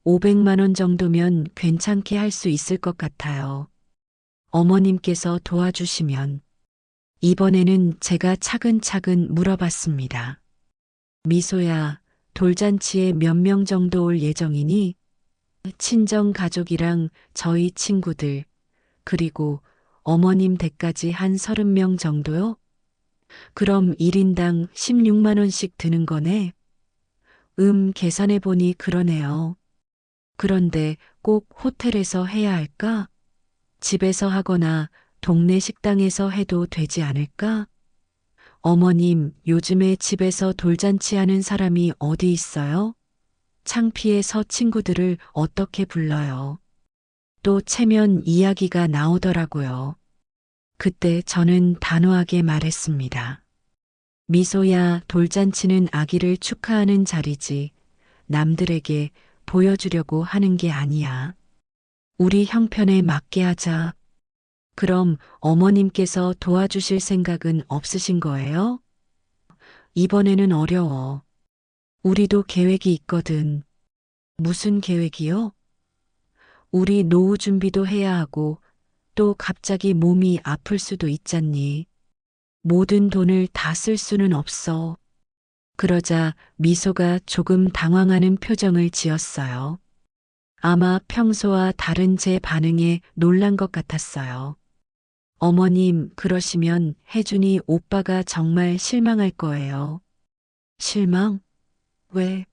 500만 원 정도면 괜찮게 할 수 있을 것 같아요. 어머님께서 도와주시면. 이번에는 제가 차근차근 물어봤습니다. 미소야, 돌잔치에 몇 명 정도 올 예정이니? 친정 가족이랑 저희 친구들, 그리고 어머님 댁까지 한 30명 정도요? 그럼 1인당 16만 원씩 드는 거네? 계산해보니 그러네요. 그런데 꼭 호텔에서 해야 할까? 집에서 하거나 동네 식당에서 해도 되지 않을까? 어머님, 요즘에 집에서 돌잔치 하는 사람이 어디 있어요? 창피해서 친구들을 어떻게 불러요? 또 체면 이야기가 나오더라고요. 그때 저는 단호하게 말했습니다. 미소야, 돌잔치는 아기를 축하하는 자리지 남들에게 보여주려고 하는 게 아니야. 우리 형편에 맞게 하자. 그럼 어머님께서 도와주실 생각은 없으신 거예요? 이번에는 어려워. 우리도 계획이 있거든. 무슨 계획이요? 우리 노후 준비도 해야 하고 또 갑자기 몸이 아플 수도 있잖니. 모든 돈을 다 쓸 수는 없어. 그러자 미소가 조금 당황하는 표정을 지었어요. 아마 평소와 다른 제 반응에 놀란 것 같았어요. 어머님, 그러시면 혜준이 오빠가 정말 실망할 거예요. 실망? 왜?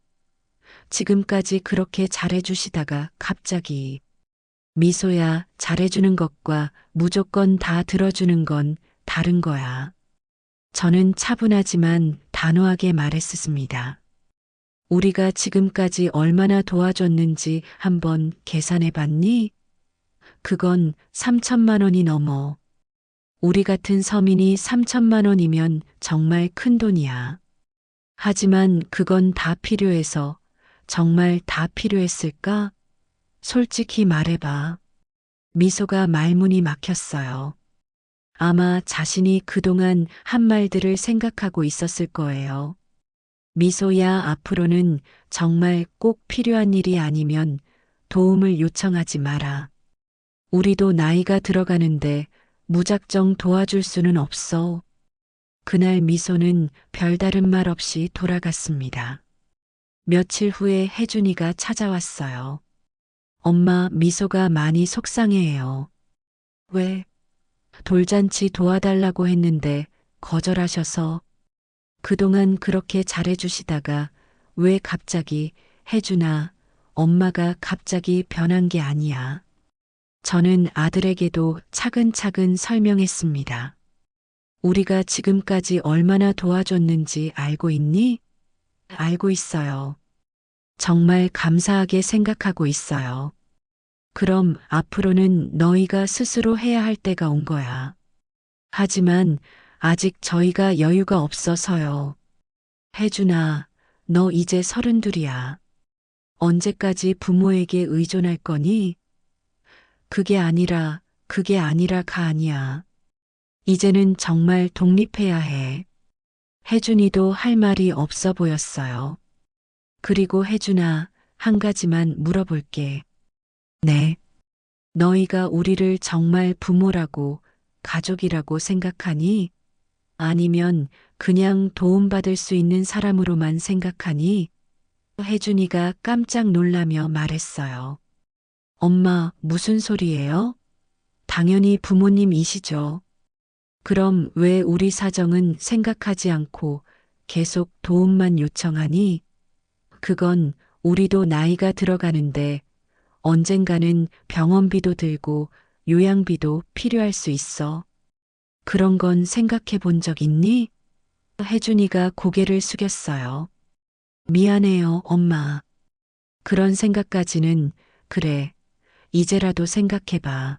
지금까지 그렇게 잘해주시다가 갑자기. 미소야, 잘해주는 것과 무조건 다 들어주는 건 다른 거야. 저는 차분하지만 단호하게 말했습니다. 우리가 지금까지 얼마나 도와줬는지 한번 계산해 봤니? 그건 3천만 원이 넘어. 우리 같은 서민이 3천만 원이면 정말 큰 돈이야. 하지만 그건 다 필요해서 정말 다 필요했을까? 솔직히 말해봐. 미소가 말문이 막혔어요. 아마 자신이 그동안 한 말들을 생각하고 있었을 거예요. 미소야, 앞으로는 정말 꼭 필요한 일이 아니면 도움을 요청하지 마라. 우리도 나이가 들어가는데 무작정 도와줄 수는 없어. 그날 미소는 별다른 말 없이 돌아갔습니다. 며칠 후에 혜준이가 찾아왔어요. 엄마, 미소가 많이 속상해해요. 왜? 돌잔치 도와달라고 했는데 거절하셔서. 그동안 그렇게 잘해주시다가 왜 갑자기. 혜준아, 엄마가 갑자기 변한 게 아니야. 저는 아들에게도 차근차근 설명했습니다. 우리가 지금까지 얼마나 도와줬는지 알고 있니? 알고 있어요. 정말 감사하게 생각하고 있어요. 그럼 앞으로는 너희가 스스로 해야 할 때가 온 거야. 하지만 아직 저희가 여유가 없어서요. 혜준아, 너 이제 32이야. 언제까지 부모에게 의존할 거니? 그게 아니라가 아니야. 이제는 정말 독립해야 해. 혜준이도 할 말이 없어 보였어요. 그리고 혜준아, 한 가지만 물어볼게. 네. 너희가 우리를 정말 부모라고, 가족이라고 생각하니? 아니면 그냥 도움받을 수 있는 사람으로만 생각하니? 혜준이가 깜짝 놀라며 말했어요. 엄마, 무슨 소리예요? 당연히 부모님이시죠. 그럼 왜 우리 사정은 생각하지 않고 계속 도움만 요청하니? 그건 우리도 나이가 들어가는데 언젠가는 병원비도 들고 요양비도 필요할 수 있어. 그런 건 생각해 본 적 있니? 혜준이가 고개를 숙였어요. 미안해요, 엄마. 그런 생각까지는. 그래, 이제라도 생각해봐.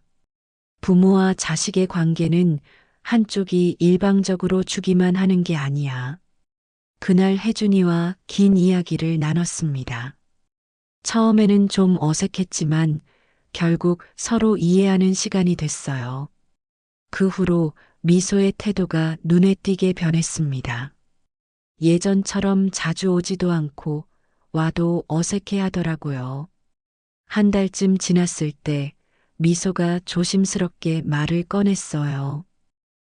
부모와 자식의 관계는 한쪽이 일방적으로 주기만 하는 게 아니야. 그날 혜준이와 긴 이야기를 나눴습니다. 처음에는 좀 어색했지만 결국 서로 이해하는 시간이 됐어요. 그 후로 미소의 태도가 눈에 띄게 변했습니다. 예전처럼 자주 오지도 않고 와도 어색해 하더라고요. 한 달쯤 지났을 때 미소가 조심스럽게 말을 꺼냈어요.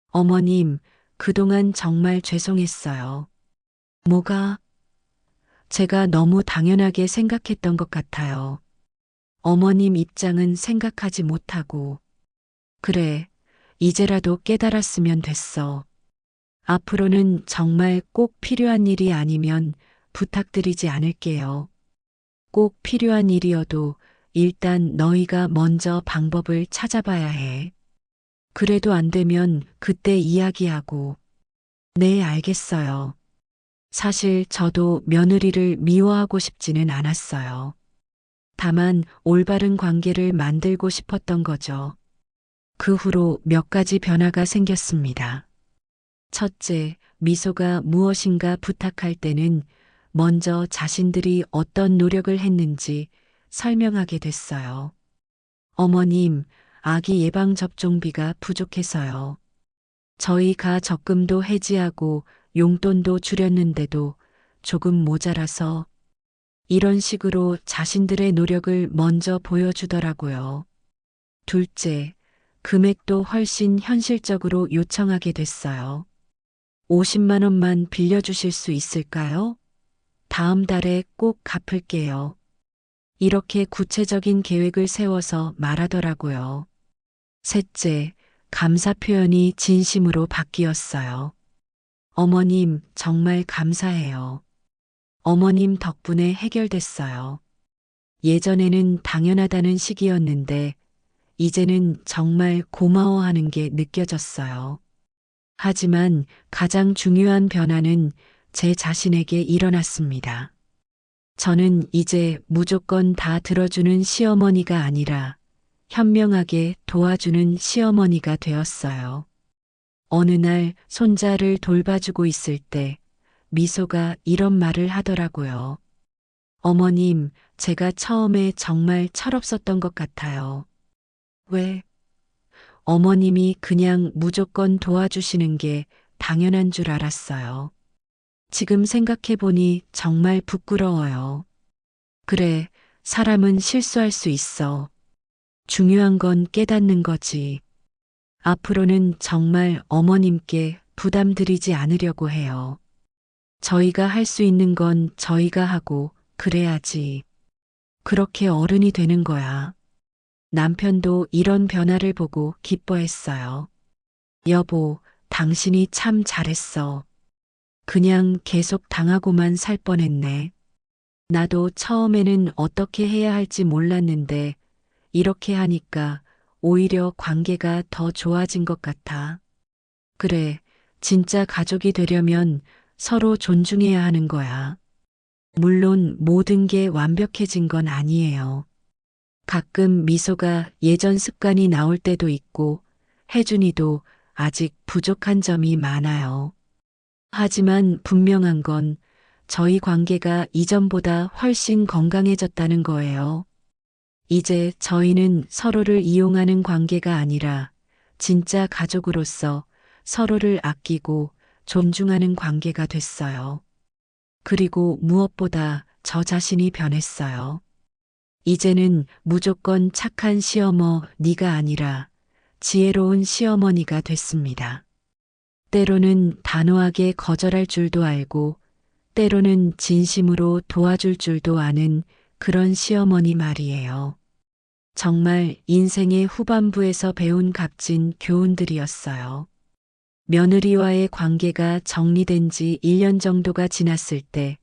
어머님, 그동안 정말 죄송했어요. 뭐가? 제가 너무 당연하게 생각했던 것 같아요. 어머님 입장은 생각하지 못하고. 그래, 이제라도 깨달았으면 됐어. 앞으로는 정말 꼭 필요한 일이 아니면 부탁드리지 않을게요. 꼭 필요한 일이어도 일단 너희가 먼저 방법을 찾아봐야 해. 그래도 안 되면 그때 이야기하고. 네, 알겠어요. 사실 저도 며느리를 미워하고 싶지는 않았어요. 다만 올바른 관계를 만들고 싶었던 거죠. 그 후로 몇 가지 변화가 생겼습니다. 첫째, 미소가 무엇인가 부탁할 때는 먼저 자신들이 어떤 노력을 했는지 설명하게 됐어요. 어머님, 아기 예방접종비가 부족해서요. 저희가 적금도 해지하고 용돈도 줄였는데도 조금 모자라서. 이런 식으로 자신들의 노력을 먼저 보여주더라고요. 둘째, 금액도 훨씬 현실적으로 요청하게 됐어요. 50만 원만 빌려주실 수 있을까요? 다음 달에 꼭 갚을게요. 이렇게 구체적인 계획을 세워서 말하더라고요. 셋째, 감사 표현이 진심으로 바뀌었어요. 어머님, 정말 감사해요. 어머님 덕분에 해결됐어요. 예전에는 당연하다는 시기였는데, 이제는 정말 고마워하는 게 느껴졌어요. 하지만 가장 중요한 변화는 제 자신에게 일어났습니다. 저는 이제 무조건 다 들어주는 시어머니가 아니라 현명하게 도와주는 시어머니가 되었어요. 어느 날 손자를 돌봐주고 있을 때 미소가 이런 말을 하더라고요. 어머님, 제가 처음에 정말 철없었던 것 같아요. 왜? 어머님이 그냥 무조건 도와주시는 게 당연한 줄 알았어요. 지금 생각해보니 정말 부끄러워요. 그래, 사람은 실수할 수 있어. 중요한 건 깨닫는 거지. 앞으로는 정말 어머님께 부담드리지 않으려고 해요. 저희가 할 수 있는 건 저희가 하고 그래야지. 그렇게 어른이 되는 거야. 남편도 이런 변화를 보고 기뻐했어요. 여보, 당신이 참 잘했어. 그냥 계속 당하고만 살 뻔했네. 나도 처음에는 어떻게 해야 할지 몰랐는데 이렇게 하니까 오히려 관계가 더 좋아진 것 같아. 그래, 진짜 가족이 되려면 서로 존중해야 하는 거야. 물론 모든 게 완벽해진 건 아니에요. 가끔 미소가 예전 습관이 나올 때도 있고 혜준이도 아직 부족한 점이 많아요. 하지만 분명한 건 저희 관계가 이전보다 훨씬 건강해졌다는 거예요. 이제 저희는 서로를 이용하는 관계가 아니라 진짜 가족으로서 서로를 아끼고 존중하는 관계가 됐어요. 그리고 무엇보다 저 자신이 변했어요. 이제는 무조건 착한 시어머 네가 아니라 지혜로운 시어머니가 됐습니다. 때로는 단호하게 거절할 줄도 알고 때로는 진심으로 도와줄 줄도 아는 그런 시어머니 말이에요. 정말 인생의 후반부에서 배운 값진 교훈들이었어요. 며느리와의 관계가 정리된 지 1년 정도가 지났을 때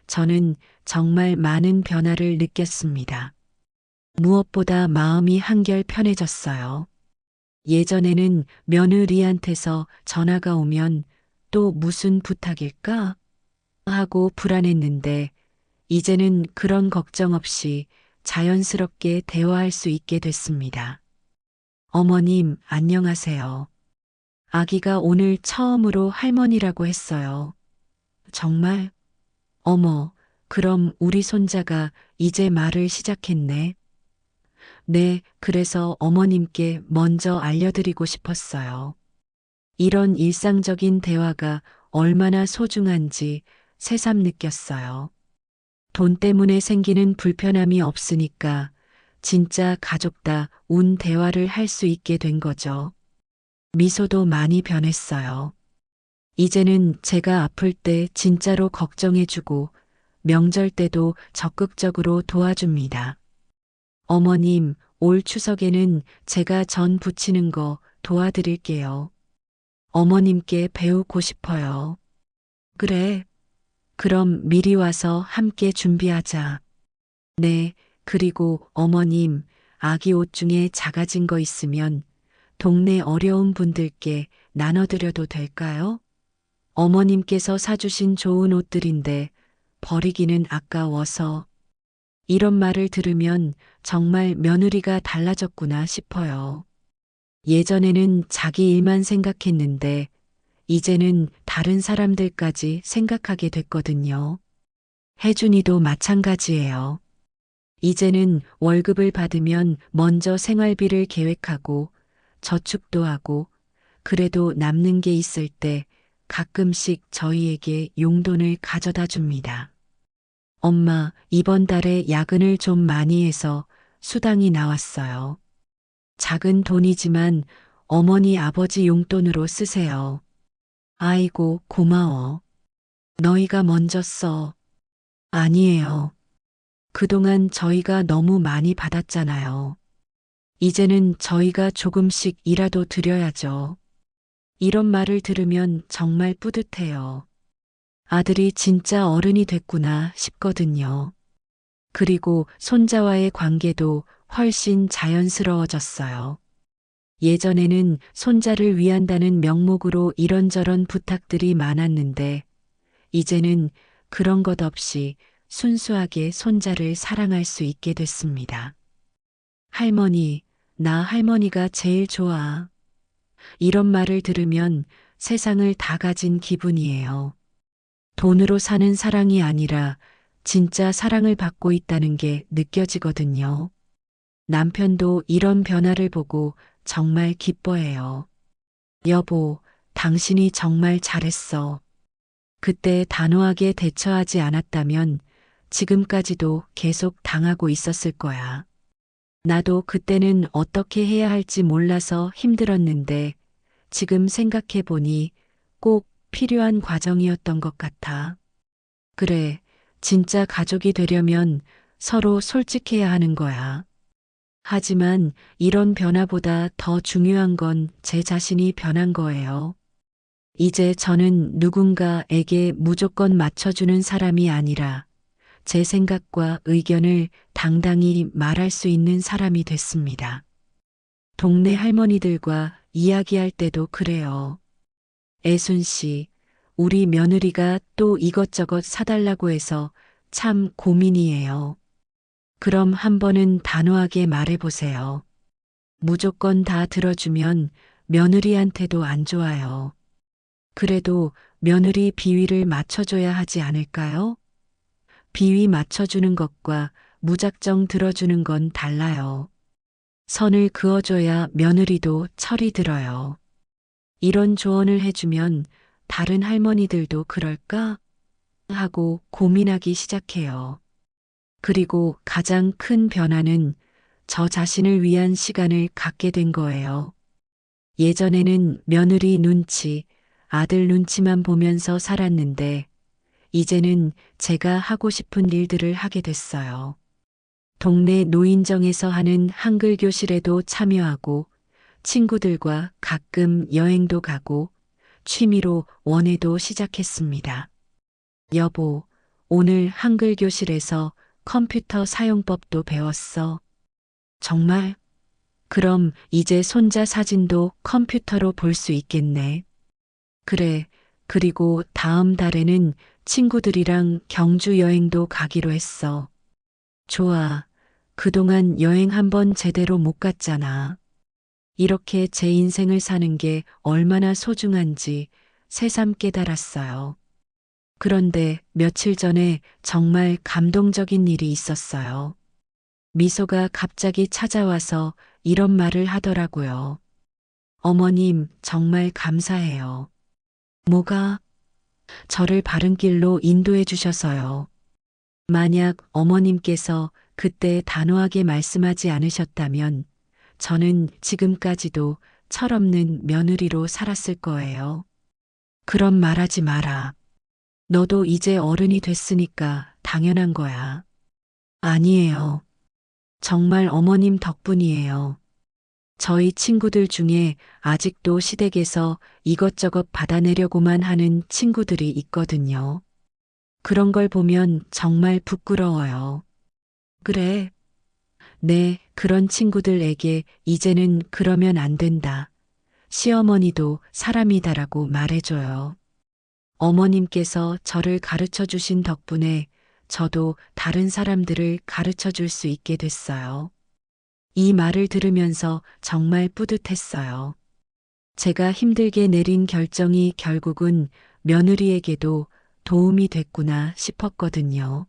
저는 정말 많은 변화를 느꼈습니다. 무엇보다 마음이 한결 편해졌어요. 예전에는 며느리한테서 전화가 오면 또 무슨 부탁일까? 하고 불안했는데 이제는 그런 걱정 없이 자연스럽게 대화할 수 있게 됐습니다. 어머님, 안녕하세요. 아기가 오늘 처음으로 할머니라고 했어요. 정말? 어머, 그럼 우리 손자가 이제 말을 시작했네. 네, 그래서 어머님께 먼저 알려드리고 싶었어요. 이런 일상적인 대화가 얼마나 소중한지 새삼 느꼈어요. 돈 때문에 생기는 불편함이 없으니까 진짜 가족다운 대화를 할 수 있게 된 거죠. 미소도 많이 변했어요. 이제는 제가 아플 때 진짜로 걱정해주고 명절 때도 적극적으로 도와줍니다. 어머님, 올 추석에는 제가 전 부치는 거 도와드릴게요. 어머님께 배우고 싶어요. 그래. 그럼 미리 와서 함께 준비하자. 네, 그리고 어머님, 아기 옷 중에 작아진 거 있으면 동네 어려운 분들께 나눠드려도 될까요? 어머님께서 사주신 좋은 옷들인데 버리기는 아까워서 이런 말을 들으면 정말 며느리가 달라졌구나 싶어요. 예전에는 자기 일만 생각했는데 이제는 다른 사람들까지 생각하게 됐거든요. 혜준이도 마찬가지예요. 이제는 월급을 받으면 먼저 생활비를 계획하고 저축도 하고 그래도 남는 게 있을 때 가끔씩 저희에게 용돈을 가져다 줍니다. 엄마, 이번 달에 야근을 좀 많이 해서 수당이 나왔어요. 작은 돈이지만 어머니 아버지 용돈으로 쓰세요. 아이고, 고마워. 너희가 먼저 써. 아니에요. 그동안 저희가 너무 많이 받았잖아요. 이제는 저희가 조금씩이라도 드려야죠. 이런 말을 들으면 정말 뿌듯해요. 아들이 진짜 어른이 됐구나 싶거든요. 그리고 손자와의 관계도 훨씬 자연스러워졌어요. 예전에는 손자를 위한다는 명목으로 이런저런 부탁들이 많았는데, 이제는 그런 것 없이 순수하게 손자를 사랑할 수 있게 됐습니다. 할머니, 나 할머니가 제일 좋아. 이런 말을 들으면 세상을 다 가진 기분이에요. 돈으로 사는 사랑이 아니라 진짜 사랑을 받고 있다는 게 느껴지거든요. 남편도 이런 변화를 보고 정말 기뻐해요. 여보, 당신이 정말 잘했어. 그때 단호하게 대처하지 않았다면 지금까지도 계속 당하고 있었을 거야. 나도 그때는 어떻게 해야 할지 몰라서 힘들었는데 지금 생각해 보니 꼭 필요한 과정이었던 것 같아. 그래, 진짜 가족이 되려면 서로 솔직해야 하는 거야. 하지만 이런 변화보다 더 중요한 건 제 자신이 변한 거예요. 이제 저는 누군가에게 무조건 맞춰주는 사람이 아니라 제 생각과 의견을 당당히 말할 수 있는 사람이 됐습니다. 동네 할머니들과 이야기할 때도 그래요. 애순 씨, 우리 며느리가 또 이것저것 사달라고 해서 참 고민이에요. 그럼 한 번은 단호하게 말해보세요. 무조건 다 들어주면 며느리한테도 안 좋아요. 그래도 며느리 비위를 맞춰줘야 하지 않을까요? 비위 맞춰주는 것과 무작정 들어주는 건 달라요. 선을 그어줘야 며느리도 철이 들어요. 이런 조언을 해주면 다른 할머니들도 그럴까? 하고 고민하기 시작해요. 그리고 가장 큰 변화는 저 자신을 위한 시간을 갖게 된 거예요. 예전에는 며느리 눈치, 아들 눈치만 보면서 살았는데, 이제는 제가 하고 싶은 일들을 하게 됐어요. 동네 노인정에서 하는 한글 교실에도 참여하고, 친구들과 가끔 여행도 가고, 취미로 원예도 시작했습니다. 여보, 오늘 한글 교실에서 컴퓨터 사용법도 배웠어. 정말? 그럼 이제 손자 사진도 컴퓨터로 볼 수 있겠네. 그래. 그리고 다음 달에는 친구들이랑 경주 여행도 가기로 했어. 좋아. 그동안 여행 한번 제대로 못 갔잖아. 이렇게 제 인생을 사는 게 얼마나 소중한지 새삼 깨달았어요. 그런데 며칠 전에 정말 감동적인 일이 있었어요. 미소가 갑자기 찾아와서 이런 말을 하더라고요. 어머님, 정말 감사해요. 뭐가? 저를 바른 길로 인도해 주셔서요. 만약 어머님께서 그때 단호하게 말씀하지 않으셨다면 저는 지금까지도 철없는 며느리로 살았을 거예요. 그런 말하지 마라. 너도 이제 어른이 됐으니까 당연한 거야. 아니에요. 정말 어머님 덕분이에요. 저희 친구들 중에 아직도 시댁에서 이것저것 받아내려고만 하는 친구들이 있거든요. 그런 걸 보면 정말 부끄러워요. 그래. 네, 그런 친구들에게 이제는 그러면 안 된다. 시어머니도 사람이다라고 말해줘요. 어머님께서 저를 가르쳐 주신 덕분에 저도 다른 사람들을 가르쳐 줄 수 있게 됐어요. 이 말을 들으면서 정말 뿌듯했어요. 제가 힘들게 내린 결정이 결국은 며느리에게도 도움이 됐구나 싶었거든요.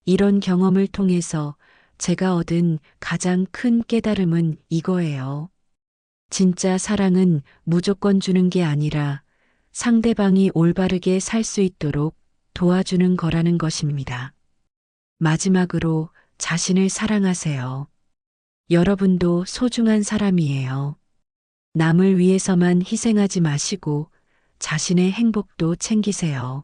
이런 경험을 통해서 제가 얻은 가장 큰 깨달음은 이거예요. 진짜 사랑은 무조건 주는 게 아니라 상대방이 올바르게 살 수 있도록 도와주는 거라는 것입니다. 마지막으로 자신을 사랑하세요. 여러분도 소중한 사람이에요. 남을 위해서만 희생하지 마시고 자신의 행복도 챙기세요.